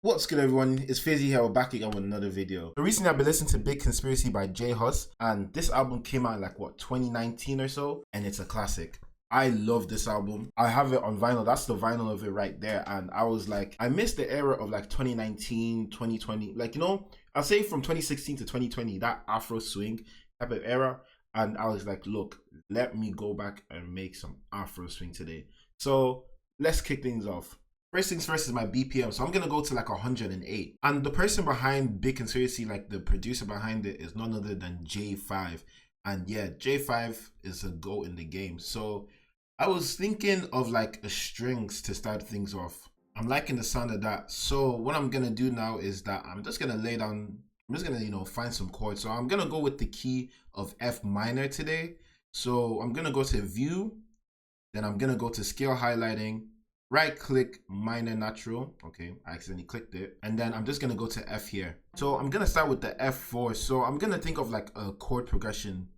What's good, everyone? It's Fizzy here. We're back again with another video. So recently I've been listening to Big Conspiracy by J Hus, and this album came out in like 2019 or so, and it's a classic. I love this album. I have it on vinyl. That's the vinyl of it right there. And I was like, I missed the era of like 2019, 2020. Like, I'll say from 2016 to 2020, that Afro swing type of era. And I was like, look, let me go back and make some Afro swing today. So let's kick things off. First things first is my BPM. So I'm going to go to like 108. And the person behind Big Conspiracy, like the producer behind it, is none other than J5. And yeah, J5 is a GOAT in the game. So I was thinking of like a strings to start things off. I'm liking the sound of that. So what I'm going to do now is that I'm just going to lay down, I'm just going to, find some chords. So I'm going to go with the key of F minor today. So I'm going to go to view, then I'm going to go to scale highlighting, right click minor natural. Okay, I accidentally clicked it. And then I'm just going to go to F here. So I'm going to start with the F4. So I'm going to think of like a chord progression.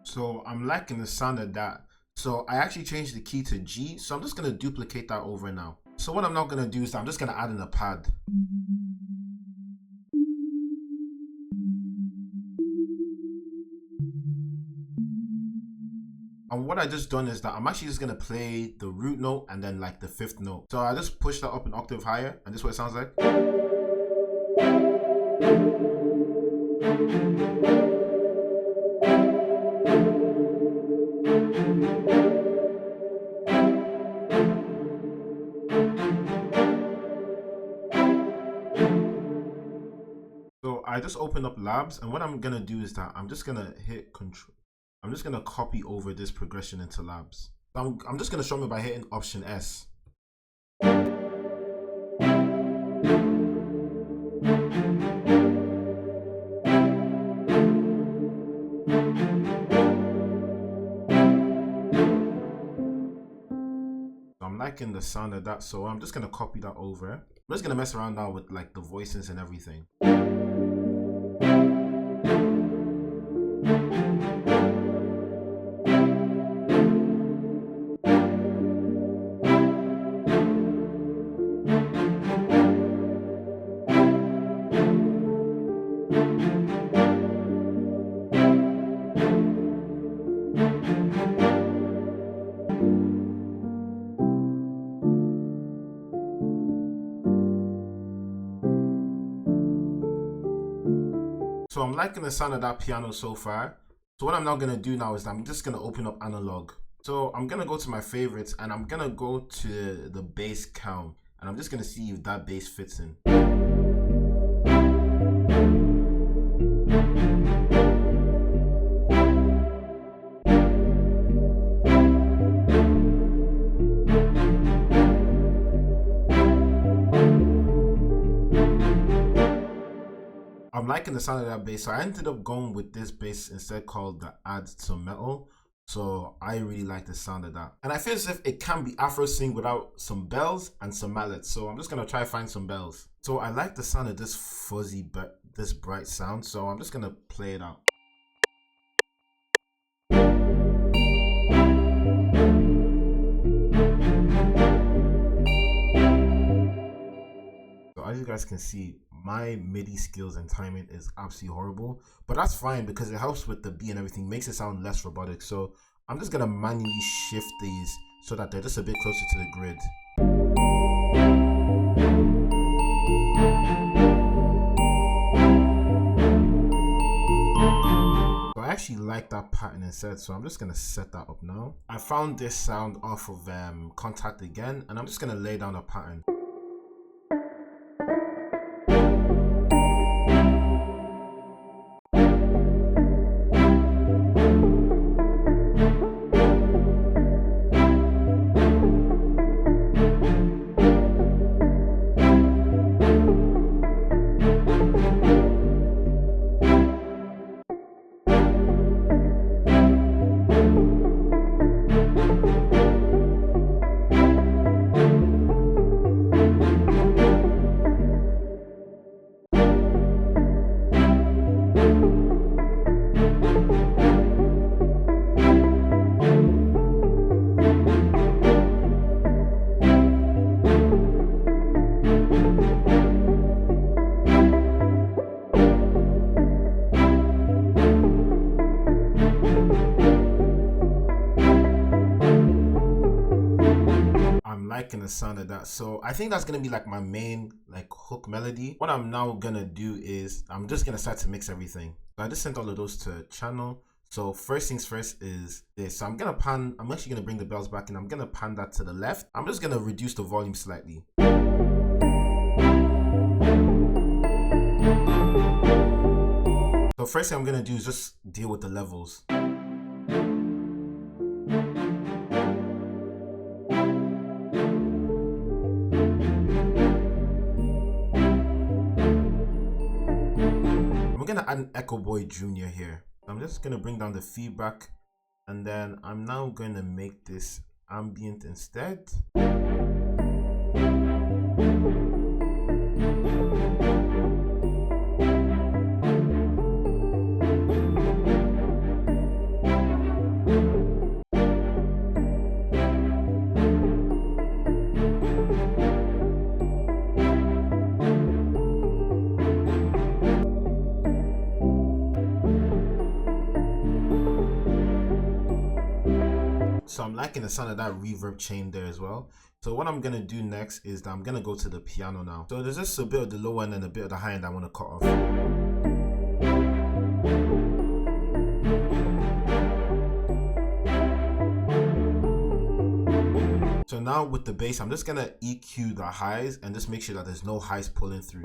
So I'm liking the sound of that. So I actually changed the key to G. So I'm just going to duplicate that over now. So what I'm not going to do is I'm just going to add in a pad. And what I just done is that I'm actually just going to play the root note and then like the fifth note. So I just push that up an octave higher, and this is what it sounds like. So I just opened up Labs, and what I'm gonna do is that I'm just gonna hit Control. I'm just gonna copy over this progression into Labs. So I'm just gonna show me by hitting Option S. I'm liking the sound of that, so I'm just gonna copy that over. I'm just gonna mess around now with like the voices and everything. So I'm liking the sound of that piano so far. So what I'm now going to do now is I'm just going to open up analog. So I'm going to go to my favorites, and I'm going to go to the bass count, and I'm just going to see if that bass fits in. I'm liking the sound of that bass, so I ended up going with this bass instead, called the Add Some Metal. So I really like the sound of that, and I feel as if it can be Afro swing without some bells and some mallets. So I'm just gonna try to find some bells. So I like the sound of this fuzzy but this bright sound, so I'm just gonna play it out. So as you guys can see, my MIDI skills and timing is absolutely horrible, but that's fine because it helps with the beat and everything, makes it sound less robotic. So I'm just gonna manually shift these so that they're just a bit closer to the grid. So I actually like that pattern instead, so I'm just gonna set that up now. I found this sound off of Contact Again, and I'm just gonna lay down a pattern. liking the sound of that. So I think that's gonna be like my main like hook melody. What I'm now gonna do is I'm just gonna start to mix everything. So I just sent all of those to channel. So first things first is this. So I'm actually gonna bring the bells back and I'm gonna pan that to the left. I'm just gonna reduce the volume slightly. So first thing I'm gonna do is just deal with the levels. I'm gonna add an Echo Boy Jr. here. I'm just gonna bring down the feedback, and then I'm now gonna make this ambient instead. So I'm liking the sound of that reverb chain there as well. So what I'm gonna do next is that I'm gonna go to the piano now. So there's just a bit of the low end and a bit of the high end I want to cut off. So now with the bass, I'm just gonna EQ the highs and just make sure that there's no highs pulling through.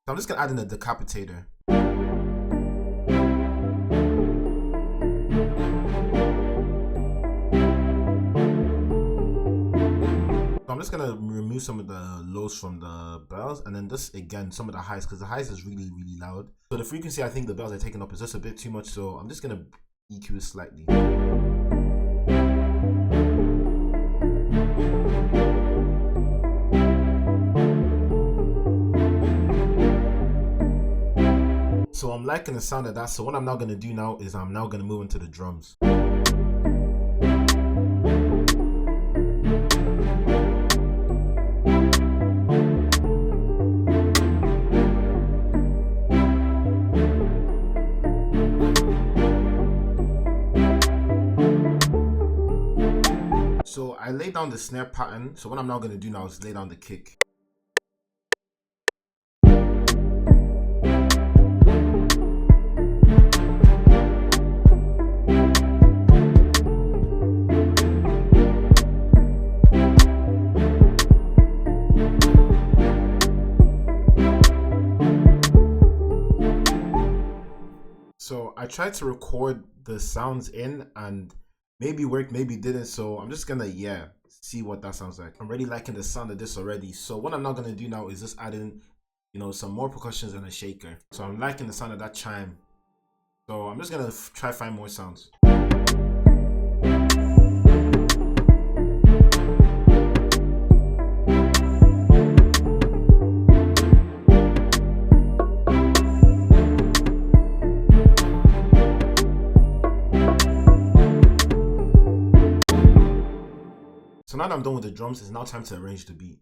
I'm just gonna add in a decapitator. So I'm just gonna remove some of the lows from the bells and then just again some of the highs, because the highs is really loud. So the frequency I think the bells are taking up is just a bit too much, so I'm just gonna EQ it slightly. So I'm liking the sound of that. So what I'm now going to do now is I'm now going to move into the drums. So I laid down the snare pattern. So what I'm now going to do now is lay down the kick. So I tried to record the sounds in and maybe worked, maybe didn't. So I'm just gonna, see what that sounds like. I'm really liking the sound of this already. So what I'm not gonna do now is just add in, some more percussions and a shaker. So I'm liking the sound of that chime. So I'm just gonna try find more sounds. So now that I'm done with the drums, it's now time to arrange the beat.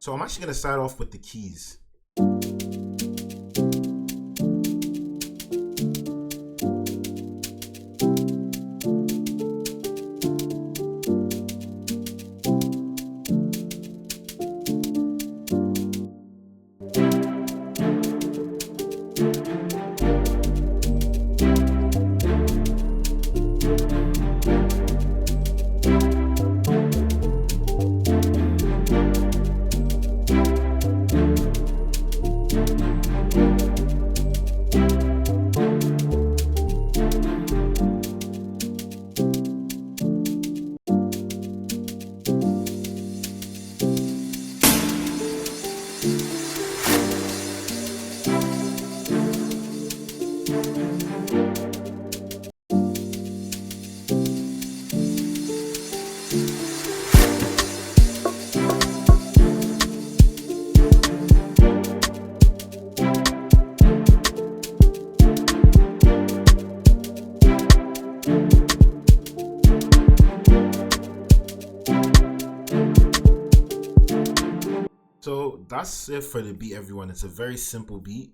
So I'm actually going to start off with the keys. that's it for the beat, everyone. It's a very simple beat.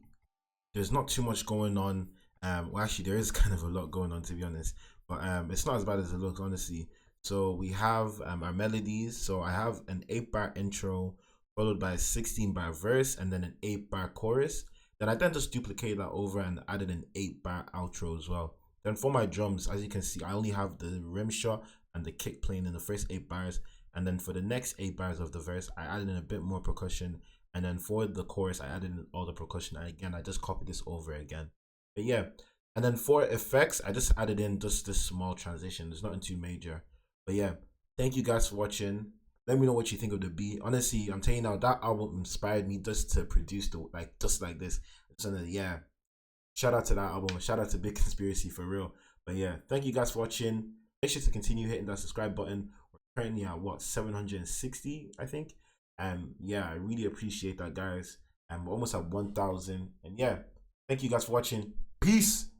There's not too much going on. Well, actually, there is kind of a lot going on, to be honest, but it's not as bad as it looks, honestly. So we have our melodies. So I have an 8-bar intro followed by a 16-bar verse and then an 8-bar chorus. Then I then just duplicated that over and added an 8-bar outro as well. Then for my drums, as you can see, I only have the rim shot and the kick playing in the first 8 bars. And then for the next 8 bars of the verse, I added in a bit more percussion. And then for the chorus, I added in all the percussion. And again, I just copied this over again. But yeah. And then for effects, I just added in just this small transition. There's nothing too major. But yeah, thank you guys for watching. Let me know what you think of the beat. Honestly, I'm telling you now, that album inspired me just to produce the just like this. So yeah, shout out to that album. Shout out to Big Conspiracy for real. But yeah, thank you guys for watching. Make sure to continue hitting that subscribe button. We're currently at what, 760, I think. Yeah, I really appreciate that, guys. We're almost at 1,000. And yeah, thank you guys for watching. Peace.